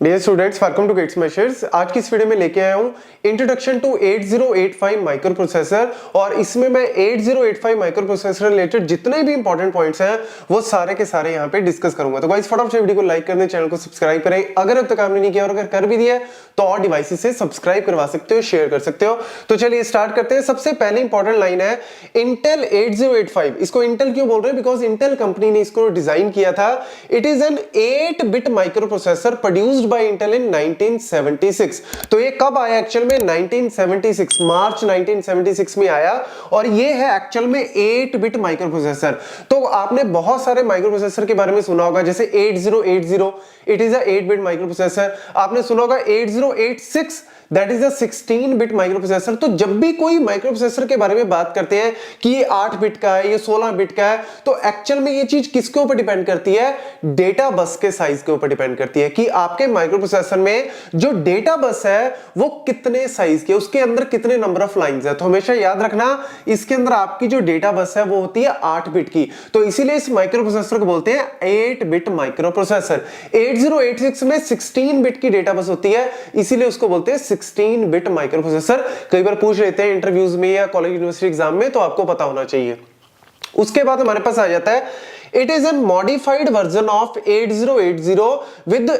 Dear students, welcome to kids measures. आज की इस वीडियो में लेके आया हूँ इंट्रोडक्शन टू 8085 माइक्रो प्रोसेसर, और इसमें मैं 8085 माइक्रो प्रोसेसर रिलेटेड जितने भी इंपॉर्टेंट पॉइंट्स हैं वो सारे के सारे यहाँ पे डिस्कस करूंगा। तो गाइस फटाफट से वीडियो को लाइक कर दें, चैनल को सब्सक्राइब करें अगर अब तक आपने नहीं किया, और अगर कर भी दिया तो और डिवाइसेस से सब्सक्राइब करवा सकते हो, शेयर कर सकते हो। तो चलिए स्टार्ट करते हैं। सबसे पहले इंपॉर्टेंट लाइन है इंटेल 8085। इसको इंटेल क्यों बोल रहे हैं? बिकॉज इंटेल कंपनी ने इसको डिजाइन किया था। It is an eight bit microprocessor produced by Intel in 1976। तो ये कब आया एक्चुअल में? 1976, मार्च 1976 में आया, और ये है एक्चुअल में 8-बिट माइक्रो प्रोसेसर। तो आपने बहुत सारे माइक्रो प्रोसेसर के बारे में सुना होगा, जैसे 8080 it is a eight bit microprocessor. आपने सुना होगा 8086 दैट इज अ 16-बिट माइक्रो प्रोसेसर। तो जब भी कोई माइक्रो प्रोसेसर के बारे में बात करते हैं कि ये 8-बिट का है, ये 16-बिट का है, तो एक्चुअल में ये चीज किसके ऊपर डिपेंड करती है? डेटा बस के साइज के ऊपर डिपेंड करती है कि आपके माइक्रो प्रोसेसर में जो डेटा बस है वो कितने साइज के, उसके अंदर कितने नंबर ऑफ लाइंस है। तो हमेशा याद रखना, इसके अंदर आपकी जो डेटा बस है वो होती है 8-बिट की। तो इसीलिए इस माइक्रो प्रोसेसर को बोलते हैं 8-बिट माइक्रो प्रोसेसर। 8086 में 16-बिट की डेटा बस होती है, इसीलिए उसको बोलते हैं 16-बिट माइक्रो प्रोसेसर। कई बार पूछ लेते हैं इंटरव्यूज में या कॉलेज यूनिवर्सिटी एग्जाम में, तो आपको पता होना चाहिए। उसके बाद हमारे पास आ जाता है it is N modified version of 8080 with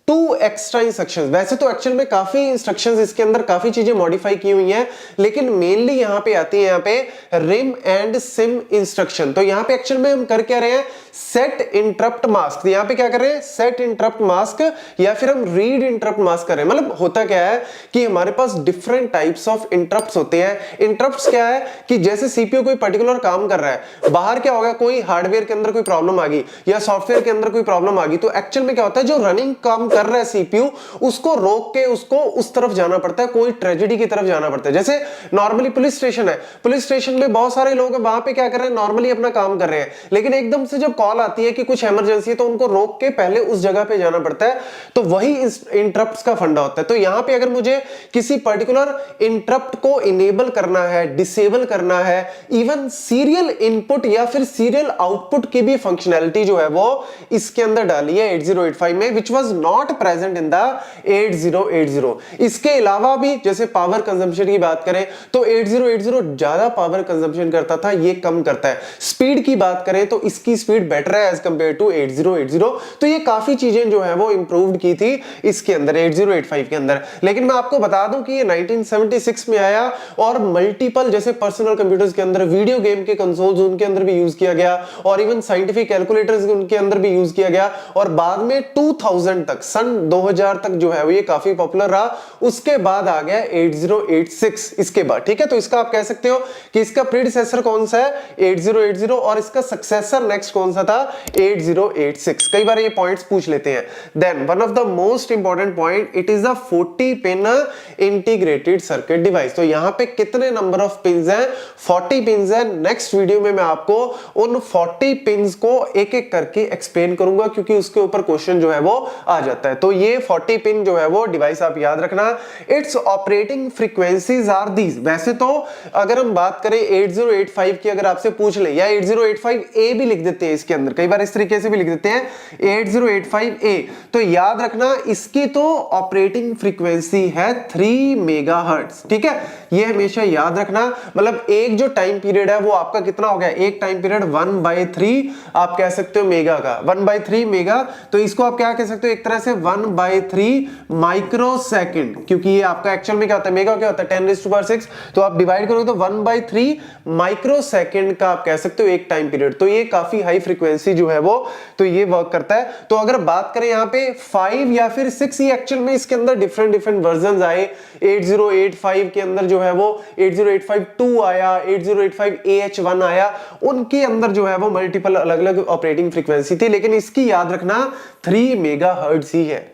2 extra instructions. वैसे तो एक्चुअल में काफी इंस्ट्रक्शंस इसके अंदर, काफी चीजें मॉडिफाई की हुई हैं, लेकिन मेनली यहां पे आती है यहाँ पे रिम एंड सिम इंस्ट्रक्शन। तो यहाँ पे एक्चुअल में हम कर क्या रहे हैं? Set interrupt mask. यहाँ पे क्या कर रहे हैं? सेट इंटरप्ट मास्क, या फिर हम रीड इंटरप्ट मास्क कर रहे हैं। मतलब होता क्या है कि हमारे पास डिफरेंट टाइप्स ऑफ इंटरप्ट्स होते हैं। इंटरप्ट्स क्या है कि जैसे सीपीयू कोई पर्टिकुलर काम कर रहा है, बाहर क्या होगा, कोई हार्डवेयर के अंदर कोई प्रॉब्लम आ गई या सॉफ्टवेयर के अंदर कोई प्रॉब्लम आ गई, तो एक्चुअल में क्या होता है, जो रनिंग काम कर रहा है सीपीयू, उसको रोक के उसको उस तरफ जाना पड़ता है, कोई ट्रेजेडी की तरफ जाना पड़ता है। जैसे नॉर्मली पुलिस स्टेशन है, पुलिस स्टेशन में बहुत सारे लोग हैं, वहां पे क्या कर रहे हैं? नॉर्मली अपना काम कर रहे हैं, लेकिन एकदम से जब कॉल आती है कि कुछ इमरजेंसी है, तो उनको रोक के पहले उस जगह पे जाना पड़ता है। तो वही इंटरप्ट्स का फंडा होता है। तो यहां पे अगर मुझे किसी पर्टिकुलर इंटरप्ट को इनेबल करना है, डिसेबल करना है, इवन सीरियल इनपुट या फिर सीरियल आउटपुट की भी फंक्शनैलिटी जो है वो इसके अंदर डाली है 8085 में, which was not present in the 8080। इसके अलावा भी जैसे पावर कंजम्पशन की बात करें तो 8080 ज्यादा पावर कंजम्पशन करता था, ये कम करता है। स्पीड की बात करें तो इसकी स्पीड बेटर है एज कंपेयर टू 8080। तो ये काफी चीजें जो है वो इंप्रूव्ड की थी इसके अंदर 8085 के अंदर। लेकिन मैं आपको बता दूं कि ये 1976 में आया, और मल्टीपल जैसे पर्सनल कंप्यूटर्स के अंदर, वीडियो गेम के कंसोल्स उनके अंदर भी यूज किया गया, और इवन साइंटिफिक कैलकुलेटर्स उनके अंदर भी यूज किया गया, और बाद में 2000 तक, सन 2000 तक जो है वो ये काफी पॉपुलर रहा। उसके बाद आ गया 8086 इसके बाद। ठीक है, तो इसका आप कह सकते हो कि इसका प्रीडिसेसर कौन सा है? 8080, और इसका सक्सेसर नेक्स्ट कौन सा था? 8086। कई बार ये पॉइंट्स पूछ लेते हैं। Then one of the most important point, it is a 40 pin integrated circuit device. तो यहां पे कितने नंबर ऑफ पिन्स हैं? 40 पिन्स हैं। नेक्स्ट वीडियो में मैं आपको उन 40 पिन्स को एक एक करके एक्सप्लेन करूंगा, क्योंकि उसके ऊपर क्वेश्चन जो है वो आ जाता है। तो ये 40 पिन जो है वो डिवाइस आप याद रखना। Its operating frequencies are these. वैसे तो अगर हम बात करें 8085 की, अगर आपसे पूछ ले, या 8085A भी लिख देते हैं इसके अंदर, कई बार इस तरीके से भी लिख देते हैं 8085A, तो याद रखना इसकी तो ऑपरेटिंग फ्रीक्वेंसी है 3 मेगाहर्ट्ज। ठीक है, ये हमेशा याद रखना। मतलब एक जो टाइम पीरियड है वो आपका कितना हो गया? एक टाइम पीरियड 1/3 आप कह सकते हो मेगा का, 1/3 मेगा। तो इसको आप क्या कह सकते हो? एक तरह से 1/3 माइक्रो सेकंड, क्योंकि ये आपका एक्चुअल में क्या होता है? मेगा क्या होता है? 10⁻⁶। तो आप डिवाइड करोगे तो 1/3 माइक्रो सेकंड का आप कह सकते हो एक टाइम पीरियड। तो ये काफी हाई फ्रीक्वेंसी जो है वो, तो ये वर्क करता है। तो अगर बात करें यहाँ पे 5 या फिर 6, ये एक्चुअल में इसके अंदर डिफरेंट वर्जन आए। 8085 के अंदर जो है वो 8085-2 आया, 8085AH1 आया, उनके अंदर जो है वो मल्टीपल अलग अलग ऑपरेटिंग फ्रीक्वेंसी थी, लेकिन इसकी याद रखना 3 मेगाहर्ट्ज ही है।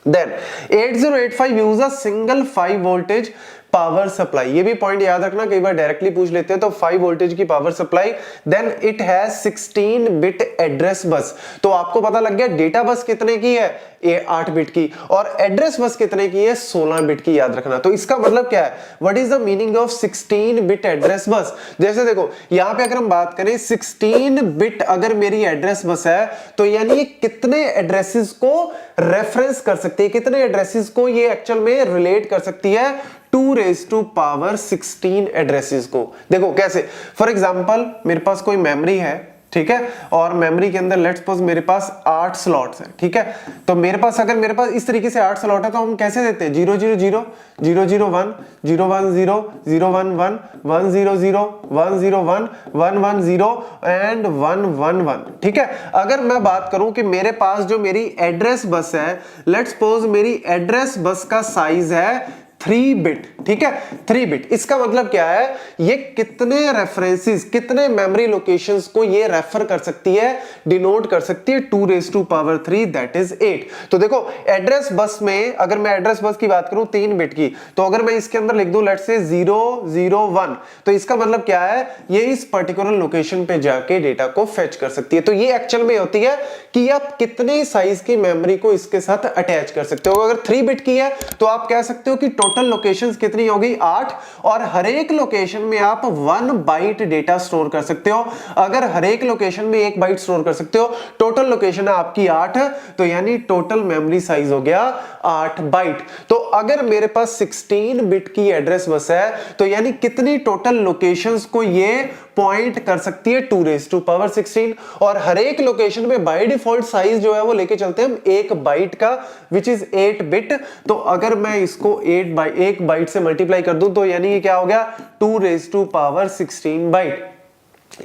Then 8085 use a single 5 voltage power supply, ये भी पॉइंट याद रखना, कई बार डायरेक्टली पूछ लेते हैं। तो 5 वोल्टेज की power supply, then it has 16 bit address bus. तो आपको पता लग गया डेटा बस कितने की है, ये 8 बिट की, और एड्रेस बस कितने की है, 16 बिट की, याद रखना। तो इसका मतलब क्या है, what is the meaning of 16 bit address बस। जैसे देखो यहां पे अगर हम बात करें 16 बिट अगर मेरी एड्रेस बस है, तो यानी ये कितने एड्रेसेस को रेफरेंस कर सकती है, कितने एड्रेसेस को ये एक्चुअल में रिलेट कर सकती है, 2 रेज टू पावर 16 एड्रेसेस को। देखो कैसे, फॉर एग्जांपल मेरे पास कोई मेमोरी है, ठीक है, और मेमोरी के अंदर लेट्स सपोज मेरे पास 8 स्लॉट्स हैं, ठीक है। तो मेरे पास अगर मेरे पास इस तरीके से 8 स्लॉट है, तो हम कैसे देते हैं, 0 0 0 0 0 1 0 1 0 0 1 1 1 0 0 1 0 1 1 1 0 एंड 1 1 1, ठीक है। अगर मैं बात करूं कि मेरे पास जो मेरी एड्रेस बस है, लेट्स सपोज मेरी एड्रेस बस का साइज है 3 बिट, ठीक है, 3 बिट। इसका मतलब क्या है, ये कितने रेफरेंसेस, कितने मेमोरी लोकेशंस को ये रेफर कर सकती है, डिनोट कर सकती है, 2 raise to power 3 that is 8। तो देखो एड्रेस बस में अगर मैं एड्रेस बस की बात करूं 3 बिट की, तो अगर मैं इसके अंदर लिख दूं लेट्स से 0 0 1, तो इसका मतलब क्या है, ये इस पर्टिकुलर लोकेशन पे जाके डेटा को फेच कर सकती है। तो ये एक्चुअल में होती है कि आप कितने साइज की मेमोरी को इसके साथ अटैच कर सकते हो। अगर 3 बिट की है तो आप कह सकते हो कि टोटल लोकेशंस कितनी होगी, 8, और हर एक लोकेशन में आप 1 बाइट डेटा स्टोर कर सकते हो। अगर हर एक लोकेशन में 1 बाइट स्टोर कर सकते हो, टोटल लोकेशन है आपकी 8, तो यानी टोटल मेमोरी साइज हो गया 8 बाइट। तो अगर मेरे पास 16 बिट की एड्रेस बस है, तो यानी कितनी टोटल लोकेशंस को ये पॉइंट कर सकती है, 2 रेज टू पावर 16, और हर एक लोकेशन में बाय डिफॉल्ट साइज जो है वो लेके चलते हैं हम 1 बाइट का, विच इज 8 बिट। तो अगर मैं इसको 1 बाइट से मल्टीप्लाई कर दूं, तो यानी ये क्या हो गया, 2 रेज टू पावर 16 बाइट।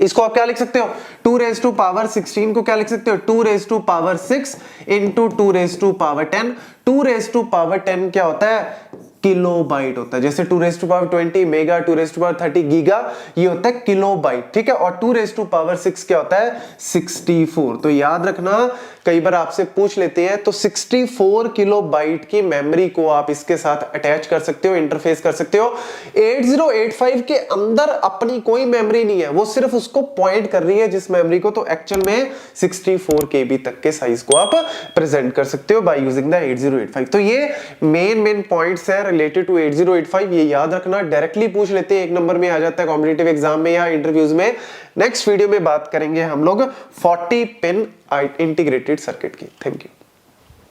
इसको आप क्या लिख सकते हो, 2 रेज टू पावर 16 को क्या लिख सकते हो, 2 raise to power 6 into 2 raise to power 10। 2 raise to power 10 क्या होता है, किलो बाइट होता है। जैसे 2 raise to power 20 mega, 2 raise to power 30 giga, ये होता है किलो बाइट, ठीक है। और 2 रेज टू पावर 6 क्या होता है, 64। तो याद रखना, कई बार आपसे पूछ लेते हैं, तो 64 किलो बाइट की मेमोरी को आप इसके साथ अटैच कर सकते हो, इंटरफेस कर सकते हो। 8085 के अंदर अपनी कोई मेमोरी नहीं है, वो सिर्फ उसको पॉइंट कर रही है जिस मेमोरी को, तो एक्चुअल में 64 KB तक के साइज को आप प्रेजेंट कर सकते हो बाय यूजिंग द 8085। तो ये मेन पॉइंट्स है रिलेटेड टू 8085, ये याद रखना, डायरेक्टली पूछ लेते हैं, 1 नंबर में आ जाता है कॉम्पिटिटिव एग्जाम में या इंटरव्यूज में। नेक्स्ट वीडियो में बात करेंगे हम लोग 40 पिन इंटीग्रेटेड सर्किट की। Thank you.